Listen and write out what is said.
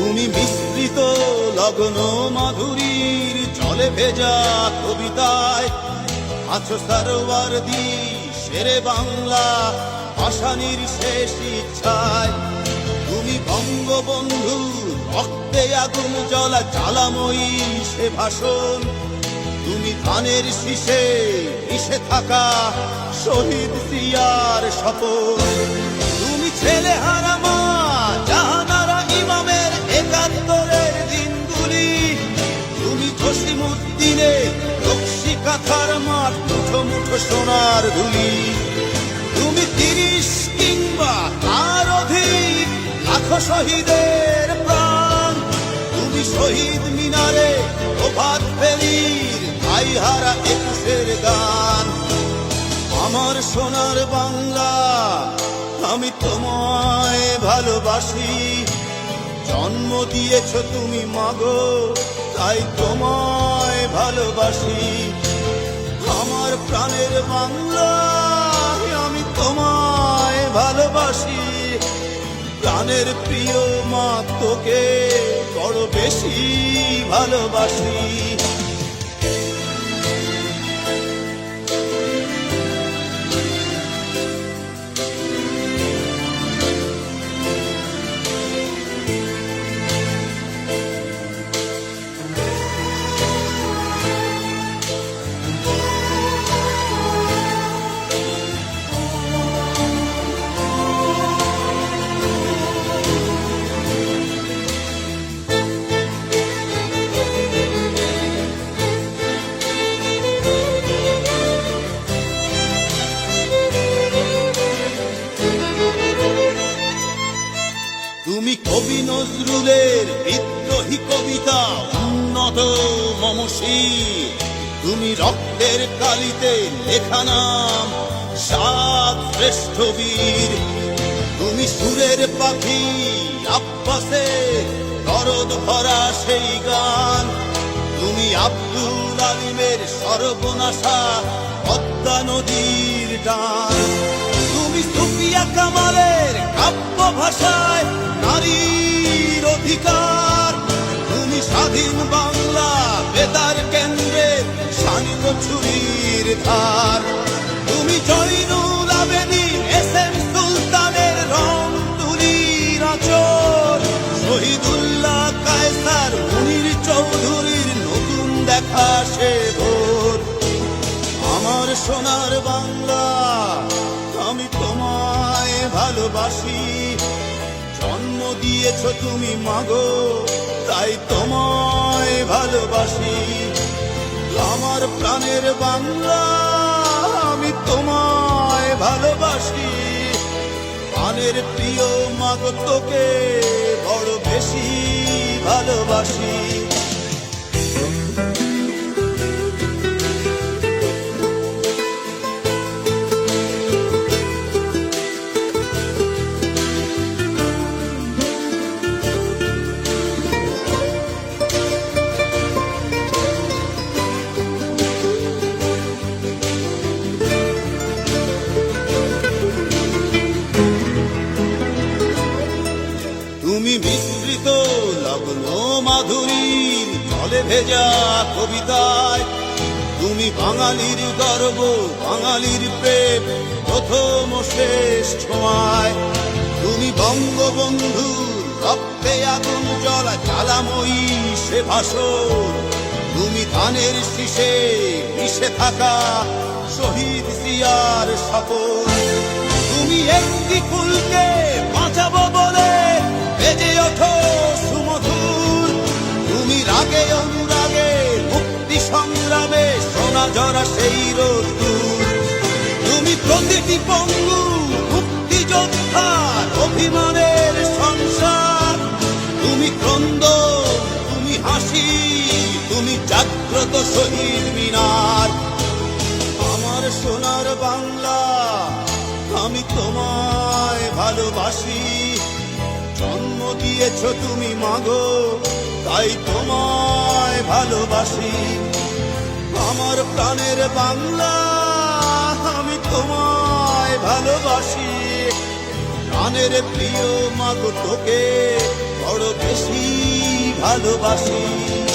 তুমি মিশ্রিত লগ্ন মাধুরীর জলে ভেজা কবিতায় আছো সরোয়ারদি শেরে বাংলা ভাষানির শেষ ইচ্ছায়। তুমি বঙ্গবন্ধু রক্তে আগুন জ্বলা জ্বালাময়ী সে ভাষণ। তুমি ধানের শীষে মিশে থাকা শহীদ জিয়ার শপথ। তুমি ছেলে হারা মা জাহানারা ইমামের একাত্তরের দিনগুলি। তুমি জসিমউদ্দিনের নকশি কাঁথার মাঠ মুঠো মুঠো সোনার ধুলি। তুমি ৩০ কিংবা তার অধিক লাখো শহীদের প্রাণ। তুমি শহীদ মিনারে প্রভাত ফেরির ভাইহারা ২১-এর গান। আমার সোনার বাংলা আমি তোমায় ভালোবাসি। জন্ম দিয়েছ তুমি মাগো তাই তোমায় ভালোবাসি। আমার প্রাণের বাংলা আমি তোমায় ভালোবাসি। প্রাণের প্রিয় মা তোকে বড় বেশি ভালোবাসি। তুমি কবি নজরুলের বিদ্রোহী কবিতা উন্নত মমশীর। তুমি রক্তের কালিতে লেখা নাম ৭ শ্রেষ্ঠ বীর। তুমি সুরের পাখি আব্বাসে দরদ ভরা সেই গান। তুমি আব্দুল আলিমের সর্বনাশা পদ্মা নদীর টান। তুমি সুফিয়া কামালের কাব্য ভাষায় নারীর অধিকার। তুমি স্বাধীন বাংলা বেতার কেন্দ্রের শানিত ছুরির ধার। তুমি জয়নুল আবেদীন এস.এম. সুলতানের রং তুলির আঁচল। শহীদুল্লাহ কায়সার মুনির চৌধুরীর নতুন দেখা সে ভোর। আমার সোনার বাংলা আমি তোমায় ভালোবাসি। জন্ম দিয়েছ তুমি মাগো তাই তোমায় ভালোবাসি। আমার প্রাণের বাংলা আমি তোমায় ভালোবাসি। প্রাণের প্রিয় মাগো তোকে বড় বেশি ভালোবাসি। তুমি মিশ্রিত লগ্ন মাধুরীর জলে ভেজা কবিতায়। তুমি বাঙালির গর্ব বাঙালির প্রেম প্রথম শেষ ছোঁয়ায়। তুমি বঙ্গবন্ধু রক্তে আগুন জ্বলা জ্বালাময়ী সে ভাষণ। তুমি ধানের শীষে মিশে থাকা শহীদ জিয়ার শপথ। তুমি একটি ফুলকে বাঁচাবো বলে বেজে ওঠো সুমধুর। তুমি রাগে অনুরাগে মুক্তি সংগ্রামে সোনা ঝরা সেই রোদ্দুর। তুমি প্রতিটি পঙ্গু মুক্তিযোদ্ধার অভিমানের সংসার। তুমি ক্রন্দন তুমি হাসি তুমি জাগ্রত শহীদ মিনার। আমার সোনার বাংলা আমি তোমায় ভালোবাসি। জন্ম দিয়েছ তুমি মাগো তাই তোমায় ভালোবাসি। আমার প্রাণের বাংলা আমি তোমায় ভালোবাসি। প্রাণের প্রিয় মাগো তোকে বড় বেশি ভালোবাসি।